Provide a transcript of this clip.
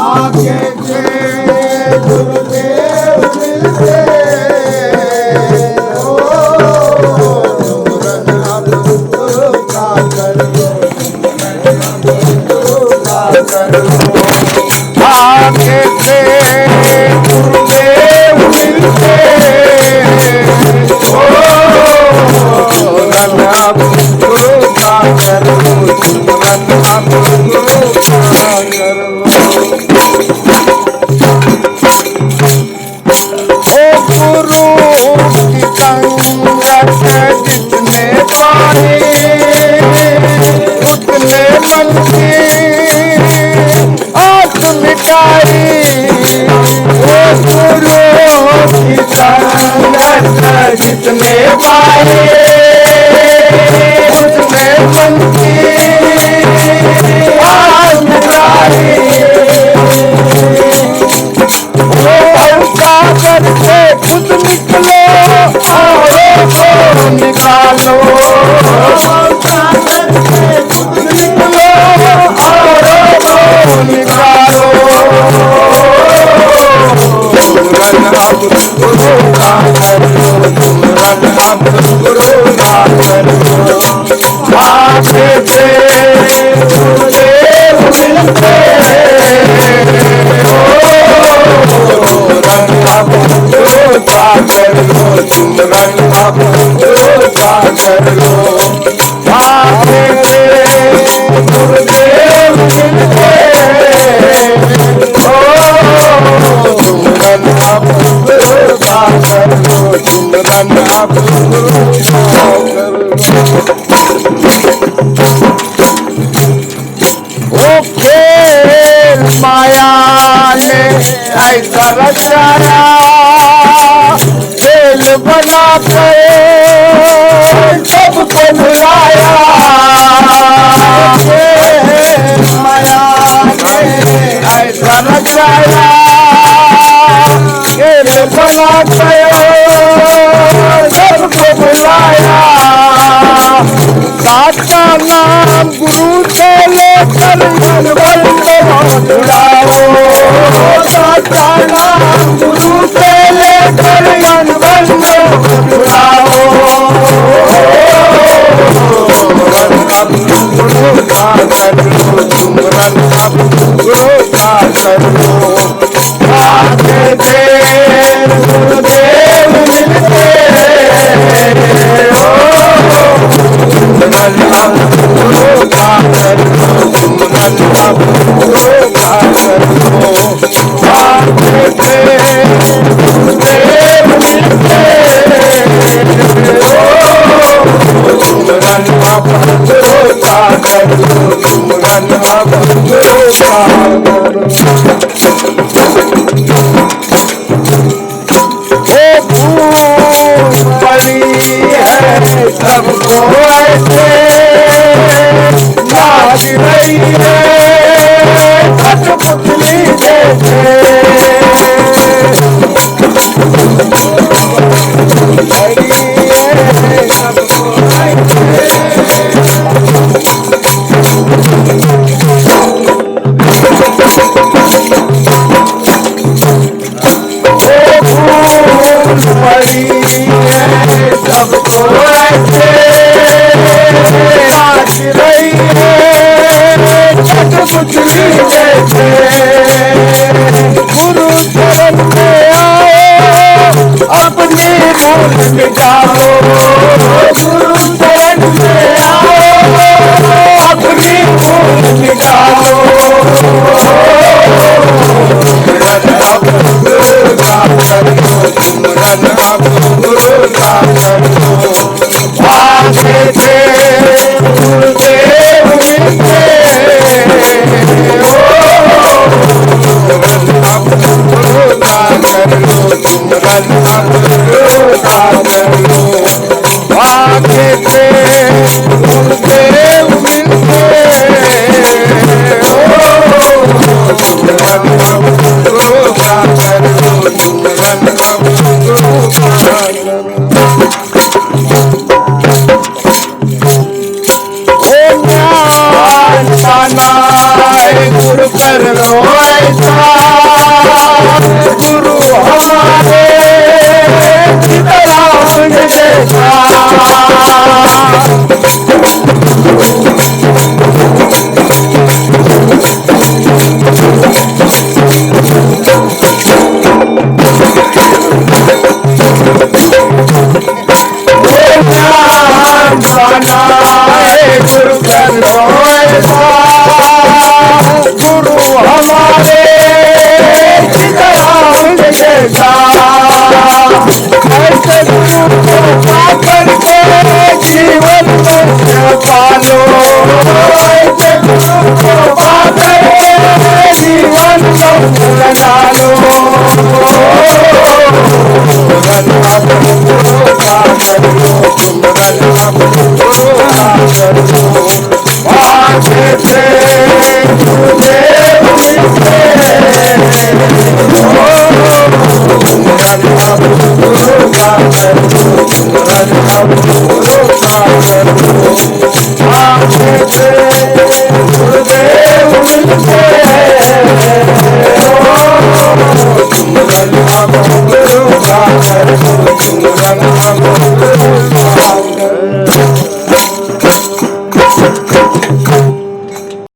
आगे से गुरुदेव मिलते हो, सुमरन अब गुरु का करो, गुरु का करो। आगे से गुरुदेव मिलते हो, सुमरन अब गुरु का करो, सुमरन अब गुरु का करो। गुरु की संगत जितने पाए उतने मन की आस मिटाई। वो गुरु की संगत जितने पाए उतने मन की आस मिटाई। सागर से खुद निकलो औरों को निकालो, सागर से खुद निकलो औरों को निकालो। सुमरन अब गुरु का करो, सुमरन अब गुरु का करो। आगे से गुरुदेव मिलते हो, सुमरन अब गुरु का करो, सुमरन अब गुरु का करो। आगे से गुरुदेव मिलते हो, सुमरन अब गुरु का करो, सुमरन अब गुरु का करो। ओ खेल माया ने ऐसा रचाया, खेल बना कर सबको भुलाया। खेल माया ने ऐसा रचाया, खेल बना कर सबको भुलाया। साचा नाम गुरु से लेकर मन बंदो जुड़ाओ, साचा नाम गुरु से लेकर मन बंदो जुड़ाओ। सुमरन अब गुरु का करो, सुमरन अब गुरु का करो। आगे से गुरुदेव मिलते हो, सुमरन अब गुरु का करो, सुमरन अब गुरु का करो। आगे से गुरुदेव मिलते हो, सुमरन अब गुरु का करो, सुमरन अब गुरु का करो। पड़ी है सबको ऐसे नाच रही है कठपुतली जैसे। पड़ी है सबको ऐसे पड़ी है सबको ऐसे नाच रही है कठपुतली जैसे। गुरु शरण में आओ अपनी भूल मिटाओ, गुरु शरण में आओ अपनी भूल मिटाओ। सुमरन अब गुरु का करो, सुमरन अब गुरु का करो। आगे से गुरुदेव मिलते हो, सुमरन अब गुरु का करो, सुमरन अब गुरु का करो। आगे से गुरुदेव मिलते हो, जीवन लगा लो सिमरन अब भरोसा कर लो सिमरन अब भरोसा कर लो भाग्य से गुरुदेव मिलते सिमरन अब भरोसा कर लो सिमरन अब भरोसा कर लो भाग्य से गुरुदेव मिलते सिमरन अब भरोसा कर लो सिमरन अब भरोसा कर लो